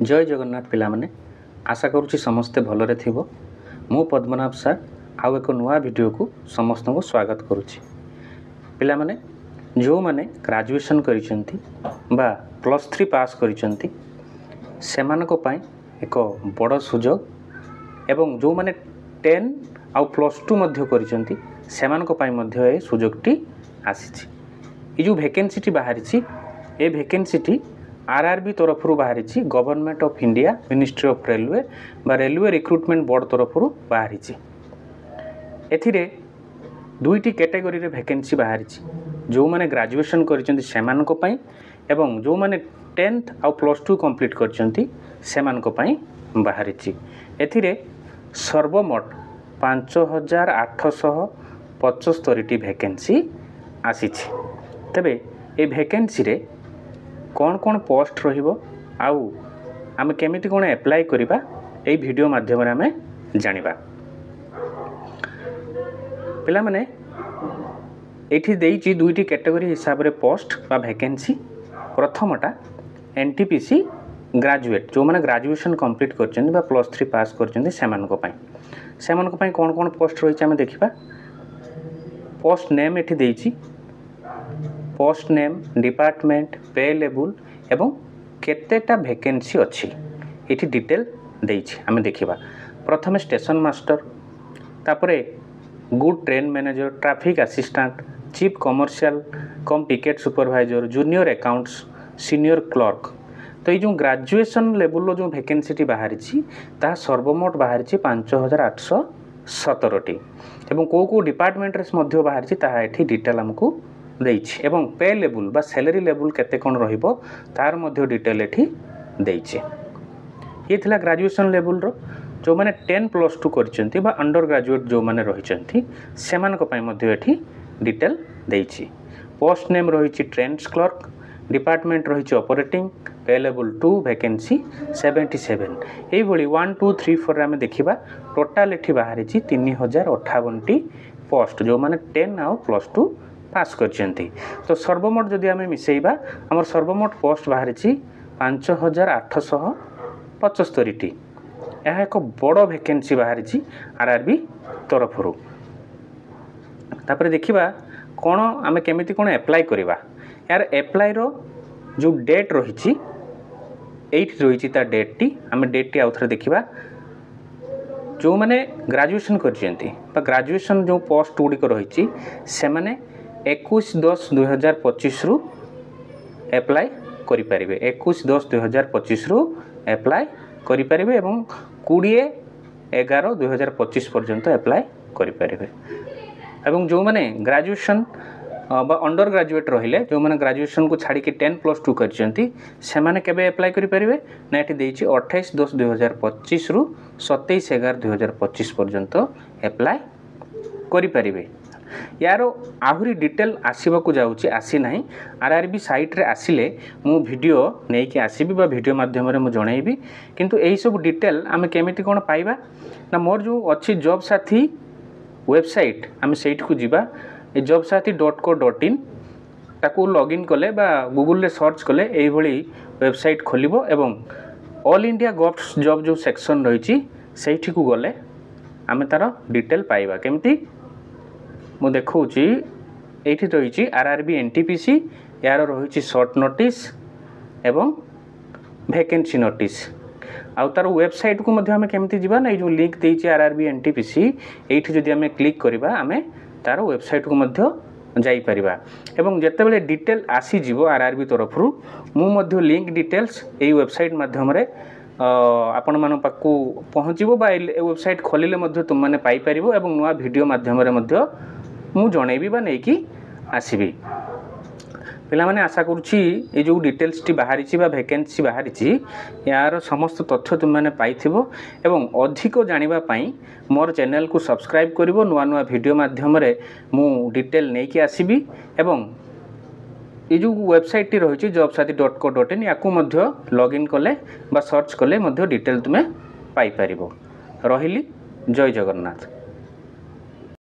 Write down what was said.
जय जगन्नाथ पिला माने आशा करुच्ची समस्ते भलरे थिबो। मु पद्मनाभ सार आउ एक नुआ वीडियो को समस्त को स्वागत करुच्ची। पिला माने जो माने ग्रेजुएशन करिसेंती बा +3 पास करिसेंती सेमानको पई एक बड़ सुजोग एवं जो माने 10 आउ +2 मध्य करिसेंती सेमानको पई मध्य ए सुजोगटी आसीछि। ई जो वैकेंसीटी बाहरिछि ए वैकेंसीटी आरआरबी तरफ बाहरी government of India ministry of railway बा रेलवे रिक्रुटमेंट बोर्ड तरफ बाहरी। एथिरे दुईटी कैटेगरी रे वैकेंसी बाहरी जो माने ग्रेजुएशन करिसेंती सेमानको पई एवं जो माने 10th आउ +2 कंप्लीट करिसेंती सेमानको पई बाहरी। एथिरे सर्वमोट 5875 टी वैकेंसी आसीछि। तबे ए वैकेंसी रे कौन कौन पोस्ट रहिबो आउ आमे केमिति कोन अप्लाई करिबा ए वीडियो माध्यम रे आमे जानिबा। पिला माने एठी देइची दुईटी कैटेगरी हिसाब रे पोस्ट बा वैकेंसी। प्रथमटा एनटीपीसी ग्रेजुएट जो माने ग्रेजुएशन कंप्लीट करचेंती बा +3 पास करचेंती सेमानको पई कौन कौन पोस्ट रहिची आमे देखिबा। पोस्ट नेम एठी देइची पोस्ट नेम डिपार्टमेंट पे लेवल एवं केतेटा वैकेंसी अच्छी ये डिटेल देइछि आमे देखिबा। प्रथम स्टेशन मास्टर तापरे good train manager traffic assistant chief commercial कम ticket supervisor junior accounts senior clerk. तो ये जो ग्रेजुएशन लेवल जो वैकेंसी बाहरी ता सर्वमोट बाहरी 5817 टी एवं को डिपार्टमेंट रे बाहरी ता एठी डिटेल हमको देइछि एवं पे लेवल बा सैलरी लेवल केते कोन रहिबो तार मध्य डिटेल एठी देइछि। ये थिला ग्रेजुएशन लेवल रो जो माने 10 +2 करचंती बा अंडर ग्रेजुएट जो माने रहिचंती सेमान को पई मध्य एठी डिटेल देइछि। पोस्ट नेम रहिछि ट्रेन्स क्लर्क डिपार्टमेंट रहिछि ऑपरेटिंग पे लेवल 2 वैकेंसी 77 एई भली 1 2 3 4 रे हम देखिबा। टोटल एठी बाहरिछि 3058 टी पोस्ट जो माने 10 आ +2 पास करचंती। तो सर्वमोट जदि आमे मिसेइबा हमर सर्वमोट पोस्ट बाहरी 5875 टी। यह एक बड़ वैकेंसी बाहरी आरआरबी तरफ। तापर देखिबा कोन आमे केमिति कोन अप्लाई करिबा। यार अप्लाई रो जो डेट रहिछि एठी रहिछि ता डेट टी आमे डेट टी आउथरे देखिबा। जो माने ग्रेजुएशन करचंती बा ग्रेजुएशन जो पोस्ट गुडी को रहिछि से माने 21/10/2025 रु अप्लाई करि परिबे। 21/10/2025 रु अप्लाई करि परिबे एवं 20/11/2025 पर्यंत अप्लाई करि परिबे। एवं जो माने ग्रेजुएशन बा अंडर ग्रेजुएट रहिले जो माने ग्रेजुएशन को छाड़ी के 10 +2 करचंती से माने केबे अप्लाई करि परिबे ना एठी देइछि 28/10/2025 रु 27/11/2025 पर्यंत अप्लाई करि परिबे। यार आहुरी डिटेल आसीबाकू जाउची आसी नाही। आरआरबी साइट रे आसिले मु वीडियो नै कि आसीबी बा वीडियो माध्यम रे मु जणैबी। किंतु एही सब डिटेल आमे केमिति कोन पाइबा ना मोर जो अछि जॉब साथी वेबसाइट आमे सेट को जिबा ए jobsathi.co.in ताकू लॉगिन कले बा गूगल रे सर्च कले एही भली वेबसाइट खोलिबो एवं ऑल इंडिया गवर्नमेंट जॉब जो सेक्शन रहिची सेठी को गले आमे तार डिटेल पाइबा। केमिति मु देखौची एठी रहिछि आरआरबी एनटीपीसी यार रहिछि शॉर्ट नोटिस एवं वैकेंसी नोटिस आउ तार वेबसाइट को मध्य हमें केमिति जिबा नै जो लिंक देइछि आरआरबी एनटीपीसी एठी जदि हमें क्लिक करिबा हमें तार वेबसाइट को मध्य जाई परिबा एवं जेतेबेले डिटेल आसी जिवो आरआरबी तरफरु मु मध्य लिंक डिटेल्स एई वेबसाइट माध्यम रे आपण मान पाकू पहुँचो बा वेबसाइट खोलिले मध्य तुम माने पाई परिबो एवं नुआ वीडियो माध्यम रे मध्य मु जणैबी बा नै कि आसीबी। पिला माने आशा करूछि ए जो डिटेल्स टी बाहरी बा वैकेंसी बाहरी यार समस्त तथ्य तुम माने पाइथिबो एवं अधिक जानिबा पई मोर चैनल को सब्सक्राइब करिवो। नुआ नुआ वीडियो माध्यम रे मु डिटेल नै कि आसीबी एवं ये जो वेबसाइट टी रही jobsathi.co.in याकू मध्य लॉगिन कले बा सर्च कले मध्य डिटेल तुमे पाई परिबो। रहिली जय जगन्नाथ।